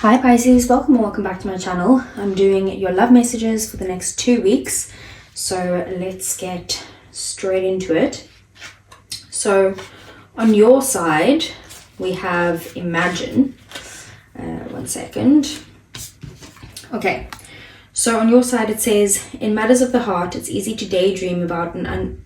Hi Pisces, welcome back to my channel. I'm doing your love messages for the next 2 weeks. So let's get straight into it. So on your side, we have Imagine. One second. Okay. So on your side it says, in matters of the heart, it's easy to daydream about another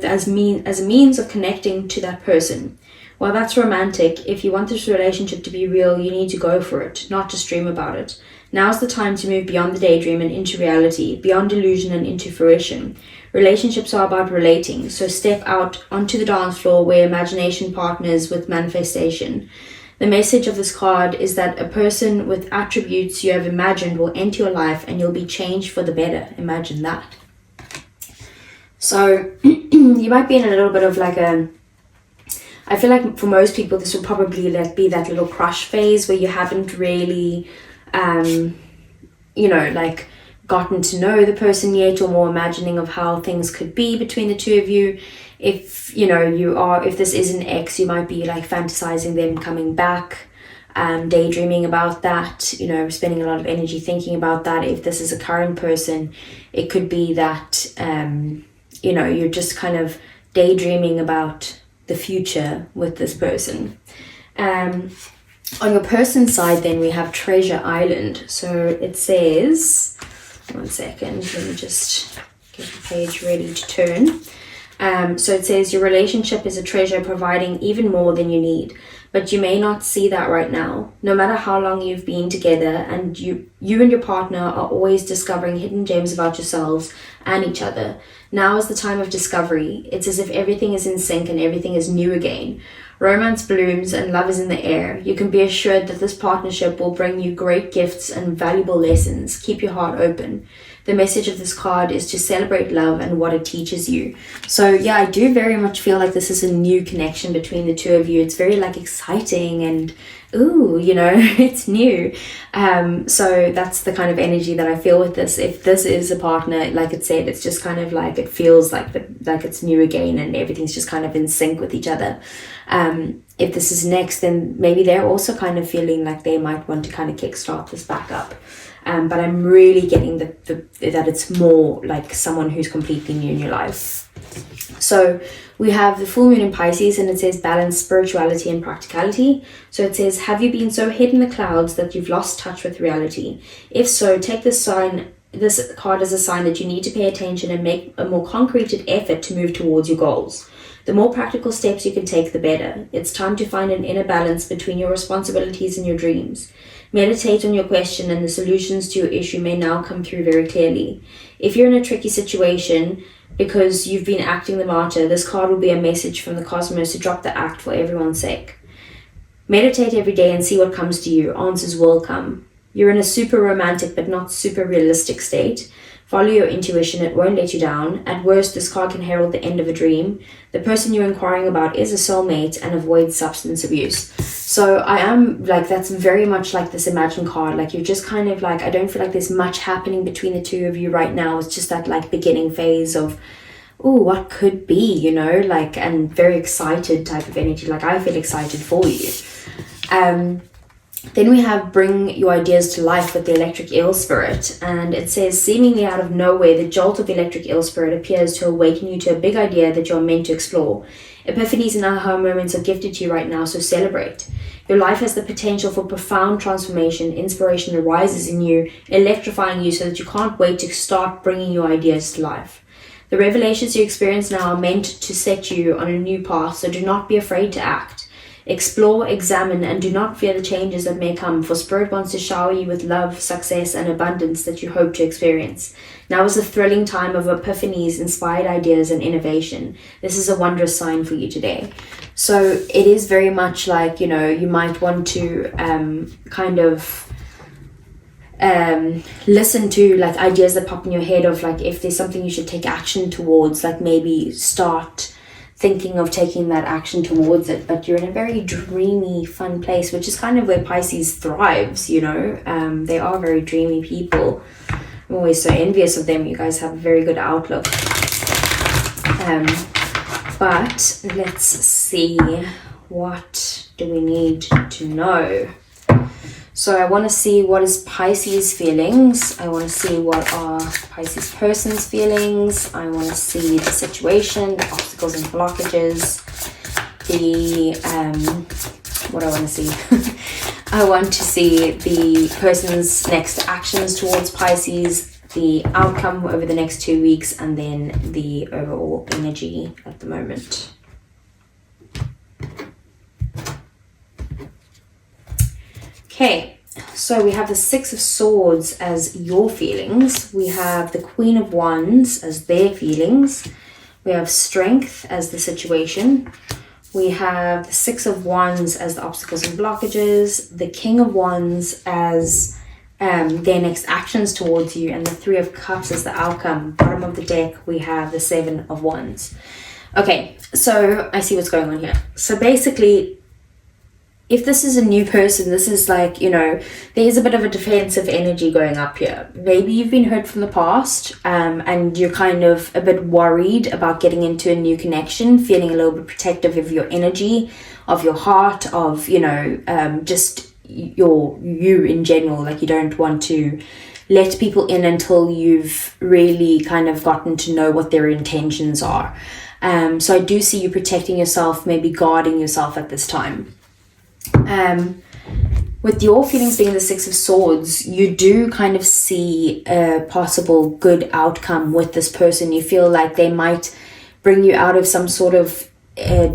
as a means of connecting to that person. While that's romantic, if you want this relationship to be real, you need to go for it, not just dream about it. Now's the time to move beyond the daydream and into reality, beyond illusion and into fruition. Relationships are about relating, so step out onto the dance floor where imagination partners with manifestation. The message of this card is that a person with attributes you have imagined will enter your life and you'll be changed for the better. Imagine that. So you might be in a little bit of like I feel like for most people this will probably be that little crush phase where you haven't really gotten to know the person yet, or more imagining of how things could be between the two of you. If if this is an ex, you might be like fantasizing them coming back, daydreaming about that, spending a lot of energy thinking about that. If this is a current person, it could be that you're just kind of daydreaming about the future with this person. On your person's side then we have Treasure Island. So it says, one second, let me just get the page ready to turn. So it says, your relationship is a treasure, providing even more than you need, but you may not see that right now. No matter how long you've been together, and you and your partner are always discovering hidden gems about yourselves and each other. Now is the time of discovery. It's as if everything is in sync and everything is new again. Romance blooms and love is in the air. You can be assured that this partnership will bring you great gifts and valuable lessons. Keep your heart open. The message of this card is to celebrate love and what it teaches you. So yeah, I do very much feel like this is a new connection between the two of you. It's very like exciting and ooh, it's new. So that's the kind of energy that I feel with this. If this is a partner, like it said, it's just kind of like, it feels like it's new again and everything's just kind of in sync with each other. If this is next, then maybe they're also kind of feeling like they might want to kind of kickstart this back up. But I'm really getting that it's more like someone who's completely new in your life. So we have the full moon in Pisces, and it says balance spirituality and practicality. So it says, have you been so hid in the clouds that you've lost touch with reality? If so, take this card as a sign that you need to pay attention and make a more concrete effort to move towards your goals. The more practical steps you can take, the better. It's time to find an inner balance between your responsibilities and your dreams. Meditate on your question, and the solutions to your issue may now come through very clearly. If you're in a tricky situation because you've been acting the martyr, this card will be a message from the cosmos to drop the act for everyone's sake. Meditate every day and see what comes to you. Answers will come. You're in a super romantic but not super realistic state. Follow your intuition, it won't let you down. At worst, this card can herald the end of a dream. The person you're inquiring about is a soulmate and avoid substance abuse. So I am like, that's very much like this Imagine card. Like you're just kind of like, I don't feel like there's much happening between the two of you right now. It's just that like beginning phase of, oh, what could be, and very excited type of energy. Like I feel excited for you. Then we have Bring Your Ideas to Life with the Electric Eel Spirit. And it says, seemingly out of nowhere, the jolt of Electric Eel Spirit appears to awaken you to a big idea that you're meant to explore. Epiphanies and aha moments are gifted to you right now, so celebrate. Your life has the potential for profound transformation. Inspiration arises in you, electrifying you so that you can't wait to start bringing your ideas to life. The revelations you experience now are meant to set you on a new path, so do not be afraid to act. Explore, examine, and do not fear the changes that may come, for Spirit wants to shower you with love, success, and abundance that you hope to experience. Now is a thrilling time of epiphanies, inspired ideas, and innovation. This is a wondrous sign for you today. So it is very much like, you might want to listen to like ideas that pop in your head of like if there's something you should take action towards, like maybe start thinking of taking that action towards it. But you're in a very dreamy, fun place, which is kind of where Pisces thrives, they are very dreamy people. I'm always so envious of them. You guys have a very good outlook. But let's see what do we need to know? So I want to see what is Pisces feelings. I want to see what are Pisces person's feelings. I want to see the situation, the obstacles and blockages, what I want to see. I want to see the person's next actions towards Pisces, the outcome over the next 2 weeks, and then the overall energy at the moment. Okay, so we have the Six of Swords as your feelings. We have the Queen of Wands as their feelings. We have Strength as the situation. We have the Six of Wands as the obstacles and blockages. The King of Wands as their next actions towards you. And the Three of Cups as the outcome. Bottom of the deck, we have the Seven of Wands. Okay, so I see what's going on here. So basically, if this is a new person, this is like, you know, there's a bit of a defensive energy going up here. Maybe you've been hurt from the past, and you're kind of a bit worried about getting into a new connection, feeling a little bit protective of your energy, of your heart, of, you know, just you in general. Like, you don't want to let people in until you've really kind of gotten to know what their intentions are. So I do see you protecting yourself, maybe guarding yourself at this time. With your feelings being the Six of Swords, you do kind of see a possible good outcome with this person. You feel like they might bring you out of some sort of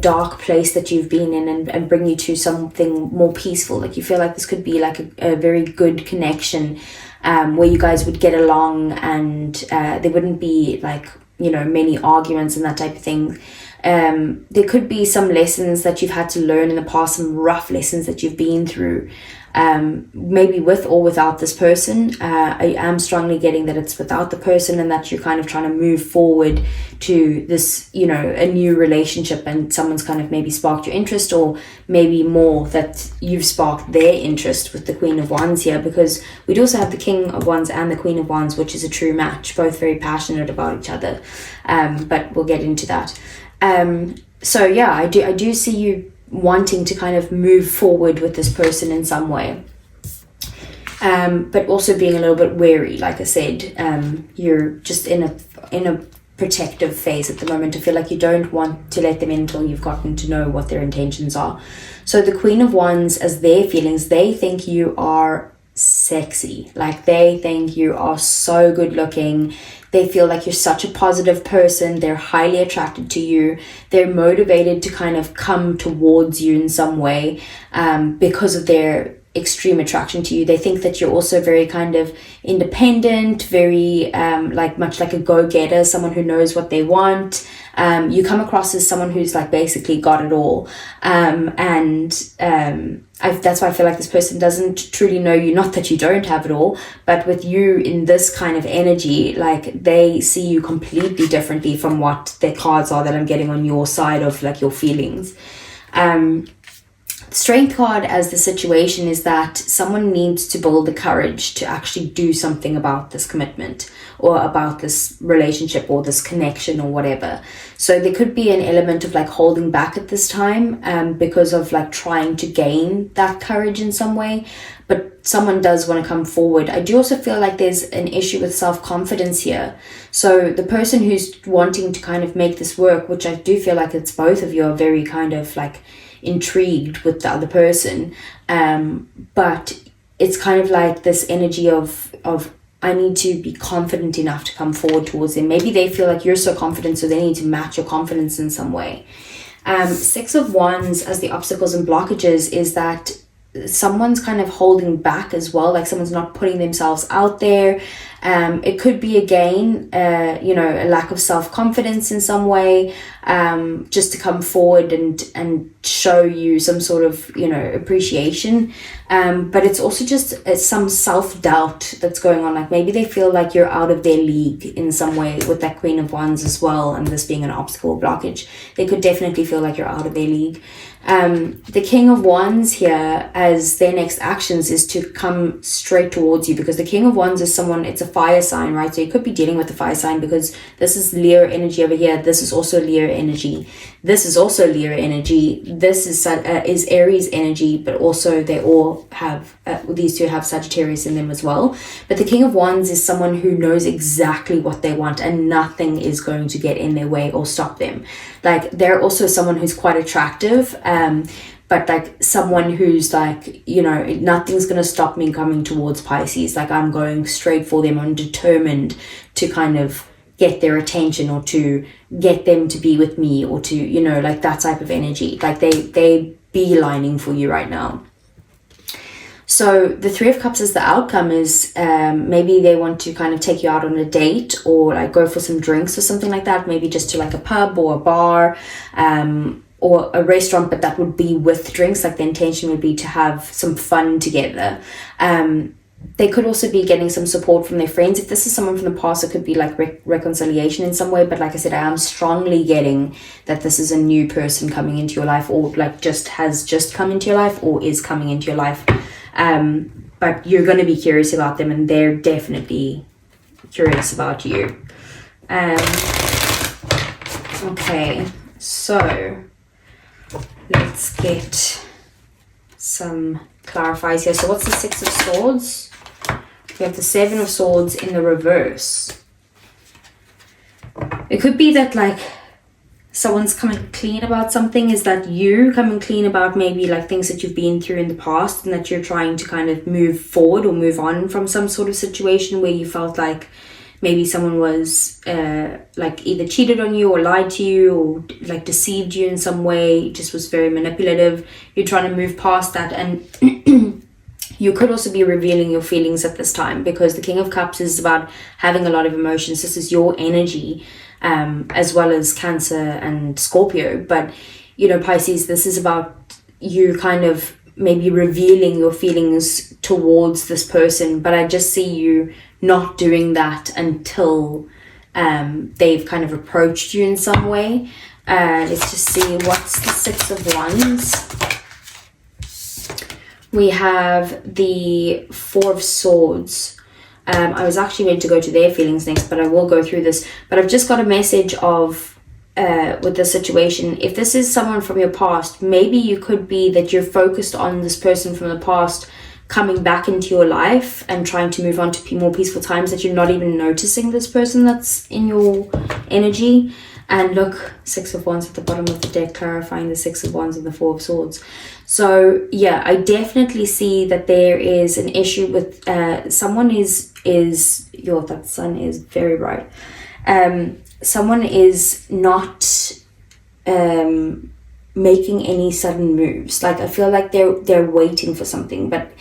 dark place that you've been in and bring you to something more peaceful. Like, you feel like this could be like a very good connection, where you guys would get along, and there wouldn't be, like, you know, many arguments and that type of thing. There could be some lessons that you've had to learn in the past, some rough lessons that you've been through, maybe with or without this person. I am strongly getting that it's without the person, and that you're kind of trying to move forward to this, you know, a new relationship, and someone's kind of maybe sparked your interest, or maybe more that you've sparked their interest with the Queen of Wands here, because we do also have the King of Wands and the Queen of Wands, which is a true match, both very passionate about each other, but we'll get into that. So yeah, I do see you wanting to kind of move forward with this person in some way, but also being a little bit wary. Like I said, you're just in a protective phase at the moment. I feel like you don't want to let them in until you've gotten to know what their intentions are. So the Queen of Wands as their feelings, they think you are sexy. Like, they think you are so good looking. They feel like you're such a positive person. They're highly attracted to you. They're motivated to kind of come towards you in some way, because of their extreme attraction to you. They think that you're also very kind of independent, very much like a go-getter, someone who knows what they want. You come across as someone who's like basically got it all, that's why I feel like this person doesn't truly know you. Not that you don't have it all, but with you in this kind of energy, like, they see you completely differently from what the cards are that I'm getting on your side of, like, your feelings. Strength card as the situation is that someone needs to build the courage to actually do something about this commitment, or about this relationship, or this connection, or whatever. So there could be an element of like holding back at this time, because of like trying to gain that courage in some way, but someone does want to come forward. I do also feel like there's an issue with self-confidence here. So the person who's wanting to kind of make this work, which I do feel like it's both of you, are very kind of like intrigued with the other person, but it's kind of like this energy of I need to be confident enough to come forward towards them. Maybe they feel like you're so confident, so they need to match your confidence in some way. Six of Wands as the obstacles and blockages is that someone's kind of holding back as well, like someone's not putting themselves out there. It could be again, a lack of self-confidence in some way, just to come forward and show you some sort of, appreciation. But it's also just some self-doubt that's going on. Like maybe they feel like you're out of their league in some way with that Queen of Wands as well. And this being an obstacle or blockage, they could definitely feel like you're out of their league. The King of Wands here as their next actions is to come straight towards you, because the King of Wands is someone, it's a fire sign, right? So you could be dealing with the fire sign, because this is Leo energy over here. This is also Leo energy. This is also Leo energy. This is Aries energy, but also they all have, these two have Sagittarius in them as well. But the King of Wands is someone who knows exactly what they want, and nothing is going to get in their way or stop them. Like, they're also someone who's quite attractive, but like someone who's like, you know, nothing's going to stop me coming towards Pisces. Like, I'm going straight for them. I'm determined to kind of get their attention, or to get them to be with me, or to, you know, like that type of energy. Like they beelining for you right now. So the Three of Cups is the outcome, is maybe they want to kind of take you out on a date, or like go for some drinks or something like that. Maybe just to like a pub or a bar, or a restaurant, but that would be with drinks. Like, the intention would be to have some fun together. They could also be getting some support from their friends. If this is someone from the past, it could be like reconciliation in some way. But like I said, I am strongly getting that this is a new person coming into your life, or like has just come into your life, or is coming into your life. But you're going to be curious about them, and they're definitely curious about you. Okay, so let's get some clarifiers here. So what's the Six of Swords? We have the Seven of Swords in the reverse. It could be that like someone's coming clean about something. Is that you coming clean about maybe like things that you've been through in the past, and that you're trying to kind of move forward or move on from some sort of situation where you felt like maybe someone was like either cheated on you, or lied to you, or like deceived you in some way, just was very manipulative. You're trying to move past that, and you could also be revealing your feelings at this time, because the King of Cups is about having a lot of emotions. This is your energy, as well as Cancer and Scorpio. But, you know, Pisces, this is about you kind of maybe revealing your feelings towards this person. But I just see you not doing that until they've kind of approached you in some way. Let's just see, what's the Six of Wands? We have the Four of Swords. I was actually meant to go to their feelings next, but I will go through this. But I've just got a message of, with the situation, if this is someone from your past, maybe you could be that you're focused on this person from the past coming back into your life and trying to move on to more peaceful times, that you're not even noticing this person that's in your energy. And look, Six of Wands at the bottom of the deck, clarifying the Six of Wands and the Four of Swords. So yeah, I definitely see that there is an issue with someone that sun is very bright. Someone is not making any sudden moves. Like, I feel like they're waiting for something, but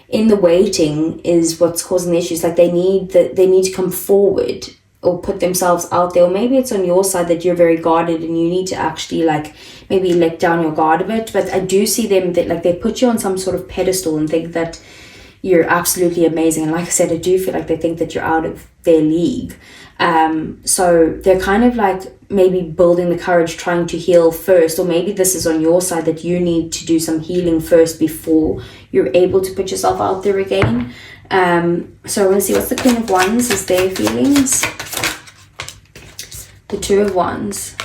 in the waiting is what's causing the issues. Like, they need to come forward or put themselves out there, or maybe it's on your side that you're very guarded and you need to actually like maybe let down your guard a bit. But I do see them that like they put you on some sort of pedestal and think that you're absolutely amazing. And like I said, I do feel like they think that you're out of their league. So they're kind of like maybe building the courage, trying to heal first, or maybe this is on your side that you need to do some healing first before you're able to put yourself out there again. So I want to see, what's the Queen of Wands is their feelings. The Two of Wands.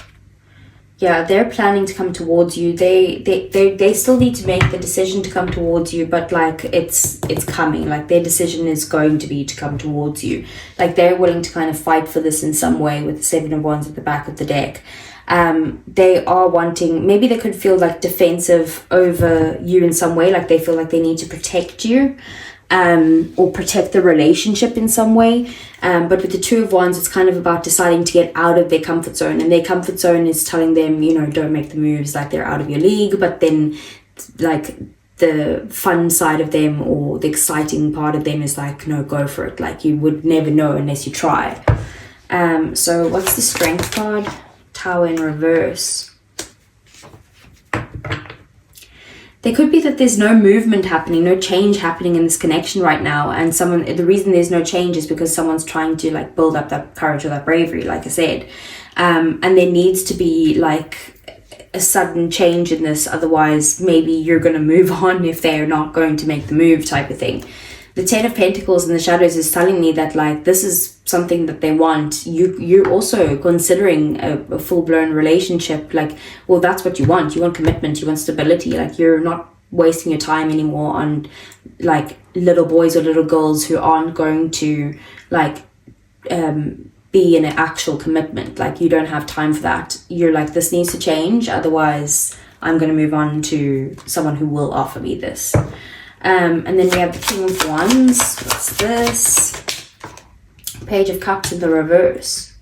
Yeah, they're planning to come towards you. They still need to make the decision to come towards you, but like it's coming. Like, their decision is going to be to come towards you. Like, they're willing to kind of fight for this in some way with the Seven of Wands at the back of the deck. They are wanting, maybe they could feel like defensive over you in some way, like they feel like they need to protect you. Or protect the relationship in some way. But with the Two of Wands, it's kind of about deciding to get out of their comfort zone. And their comfort zone is telling them, you know, don't make the moves, like they're out of your league. But then, like, the fun side of them or the exciting part of them is like, no, go for it. Like, you would never know unless you try. So what's the Strength card? Tower in reverse. There could be that there's no movement happening, no change happening in this connection right now. And the reason there's no change is because someone's trying to like build up that courage or that bravery, like I said. And there needs to be like a sudden change in this. Otherwise, maybe you're going to move on if they're not going to make the move, type of thing. the Ten of Pentacles in the shadows is telling me that like this is something that they want. You're also considering a full-blown relationship. Like, well, that's what you want. You want commitment, you want stability. Like, you're not wasting your time anymore on like little boys or little girls who aren't going to like be in an actual commitment. Like, you don't have time for that. You're like, this needs to change, otherwise I'm going to move on to someone who will offer me this. And then we have the King of Wands. What's this? Page of Cups in the reverse.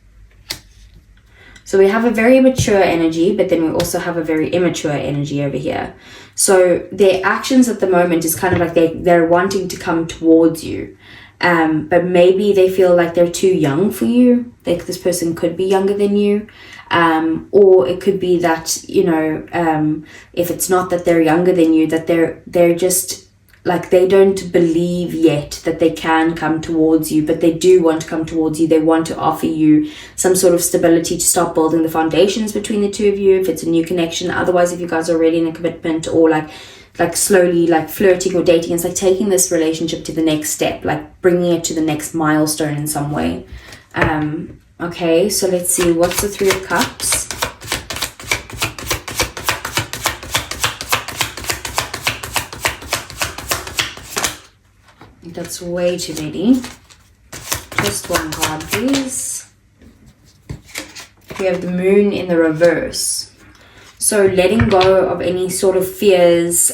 So we have a very mature energy, but then we also have a very immature energy over here. So their actions at the moment is kind of like they're wanting to come towards you. But maybe they feel like they're too young for you. Like, this person could be younger than you. Or it could be that, you know, if it's not that they're younger than you, that they're just like, they don't believe yet that they can come towards you, but they do want to come towards you. They want to offer you some sort of stability to start building the foundations between the two of you, if it's a new connection. Otherwise, if you guys are already in a commitment, or like slowly like flirting or dating, it's like taking this relationship to the next step, like bringing it to the next milestone in some way. Okay, so let's see, what's the Three of Cups? That's way too many. Just one card, please. We have the Moon in the reverse. So letting go of any sort of fears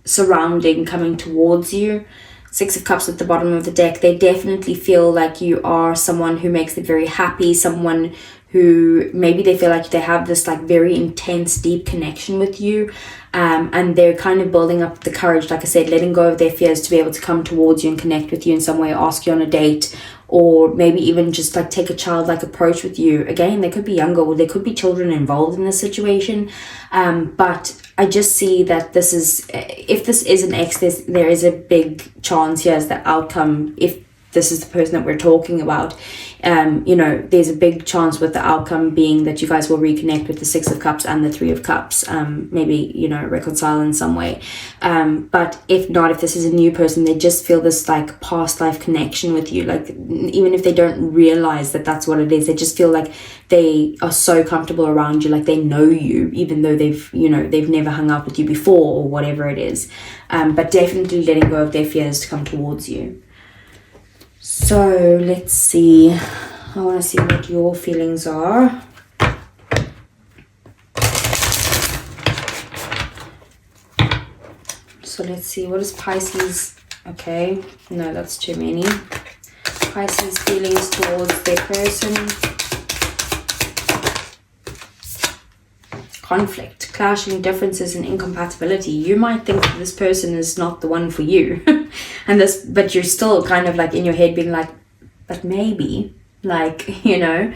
surrounding coming towards you. Six of Cups at the bottom of the deck. They definitely feel like you are someone who makes them very happy, someone who maybe they feel like they have this like very intense, deep connection with you. And they're kind of building up the courage, like I said, letting go of their fears to be able to come towards you and connect with you in some way, ask you on a date, or maybe even just like take a childlike approach with you. Again, they could be younger, or there could be children involved in this situation. But I just see that this is, if this is an ex, there is a big chance here as the outcome, if this is the person that we're talking about, you know, there's a big chance with the outcome being that you guys will reconnect with the Six of Cups and the Three of Cups, maybe, you know, reconcile in some way. But if not, if this is a new person, they just feel this like past life connection with you. Like, even if they don't realize that that's what it is, they just feel like they are so comfortable around you, like they know you, even though they've never hung out with you before, or whatever it is. But definitely letting go of their fears to come towards you. So let's see, I want to see what your feelings are. So let's see, what is Pisces? Okay, no, that's too many. Pisces feelings towards their person. Conflict, clashing differences and incompatibility. You might think that this person is not the one for you. But you're still kind of like in your head being like, but maybe, like, you know.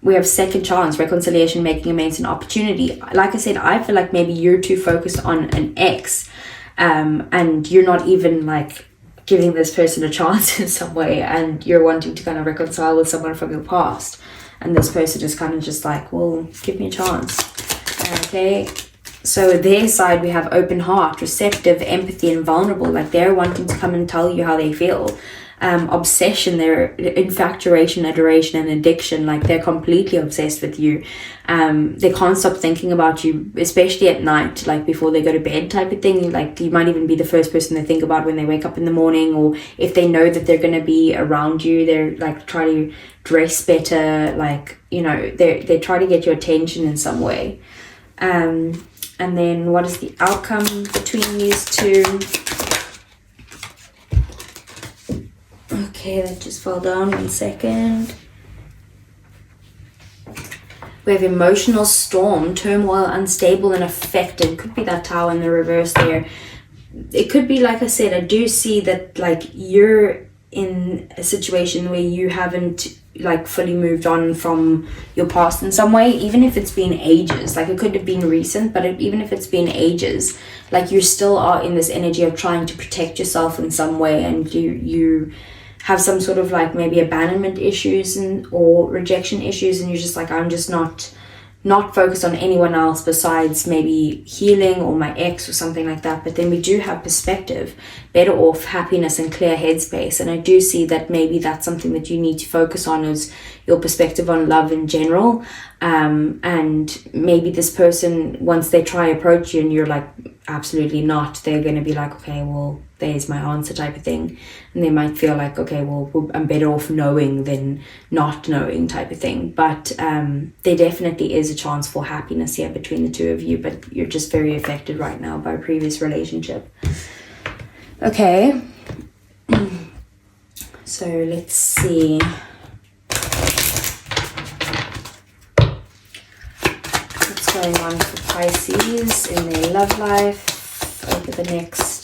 We have second chance, reconciliation, making amends, and opportunity. Like I said, I feel like maybe you're too focused on an ex, and you're not even like giving this person a chance in some way, and you're wanting to kind of reconcile with someone from your past, and this person is kind of just like, well, give me a chance. Okay, so their side, we have open heart, receptive, empathy, and vulnerable. Like, they're wanting to come and tell you how they feel. Obsession, their infatuation, adoration, and addiction. Like, they're completely obsessed with you. They can't stop thinking about you, especially at night, like before they go to bed type of thing. Like, you might even be the first person they think about when they wake up in the morning, or if they know that they're going to be around you, they're like try to dress better, like, you know, they try to get your attention in some way. And then what is the outcome between these two? Okay, that just fell down. 1 second. We have emotional storm, turmoil, unstable, and affected. Could be that Tower in the reverse there. It could be, like I said, I do see that like you're in a situation where you haven't like fully moved on from your past in some way, even if it's been ages. Like, it could have been recent, but even if it's been ages, like, you still are in this energy of trying to protect yourself in some way, and you have some sort of like maybe abandonment issues or rejection issues, and you're just like, I'm just not not focused on anyone else besides maybe healing or my ex or something like that. But then we do have perspective, better off, happiness and clear headspace. And I do see that maybe that's something that you need to focus on, is your perspective on love in general. And maybe this person, once they try approach you and you're like, absolutely not, they're going to be like, okay, well, there's my answer type of thing. And they might feel like, okay, well, I'm better off knowing than not knowing type of thing. But there definitely is a chance for happiness here between the two of you, but you're just very affected right now by a previous relationship. Okay. So let's see. What's going on for Pisces in their love life over the next...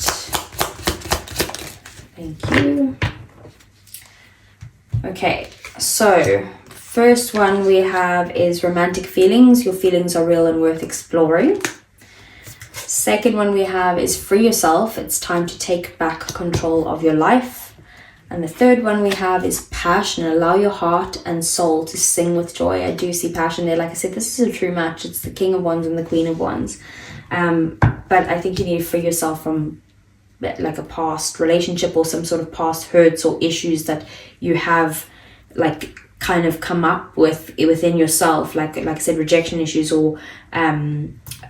Thank you. Okay, so first one we have is romantic feelings. Your feelings are real and worth exploring. Second one we have is free yourself. It's time to take back control of your life. And the third one we have is passion. Allow your heart and soul to sing with joy. I do see passion there. Like I said, this is a true match. It's the King of Wands and the Queen of Wands. But I think you need to free yourself from like a past relationship or some sort of past hurts or issues that you have like kind of come up with within yourself, like I said, rejection issues or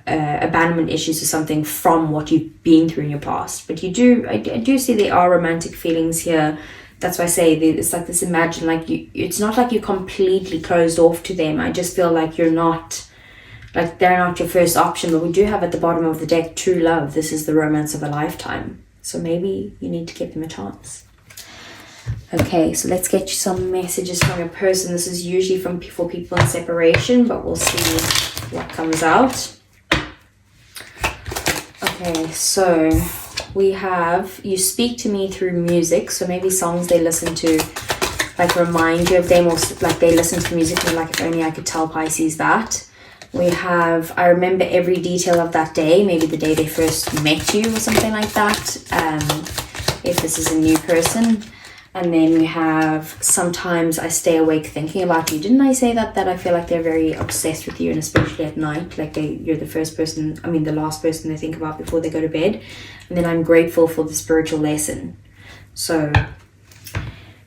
abandonment issues or something from what you've been through in your past. But I do see there are romantic feelings here. That's why I say it's like this, imagine like it's not like you're completely closed off to them. I just feel like you're not, like they're not your first option. But we do have at the bottom of the deck true love. This is the romance of a lifetime. So maybe you need to give them a chance. Okay, so let's get you some messages from your person. This is usually for people in separation, but we'll see what comes out. Okay, so we have, you speak to me through music. So maybe songs they listen to like remind you of them, or like they listen to music and like, if only I could tell Pisces that. We have, I remember every detail of that day, maybe the day they first met you or something like that, if this is a new person. And then we have, sometimes I stay awake thinking about you. Didn't I say that I feel like they're very obsessed with you, and especially at night, like you're the the last person they think about before they go to bed. And then I'm grateful for the spiritual lesson. So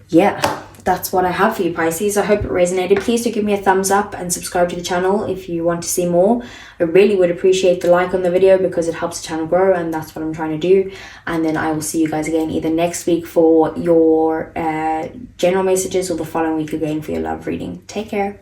yeah, that's what I have for you, Pisces. I hope it resonated. Please do give me a thumbs up and subscribe to the channel if you want to see more. I really would appreciate the like on the video because it helps the channel grow, and that's what I'm trying to do. And then I will see you guys again either next week for your general messages or the following week again for your love reading. Take care.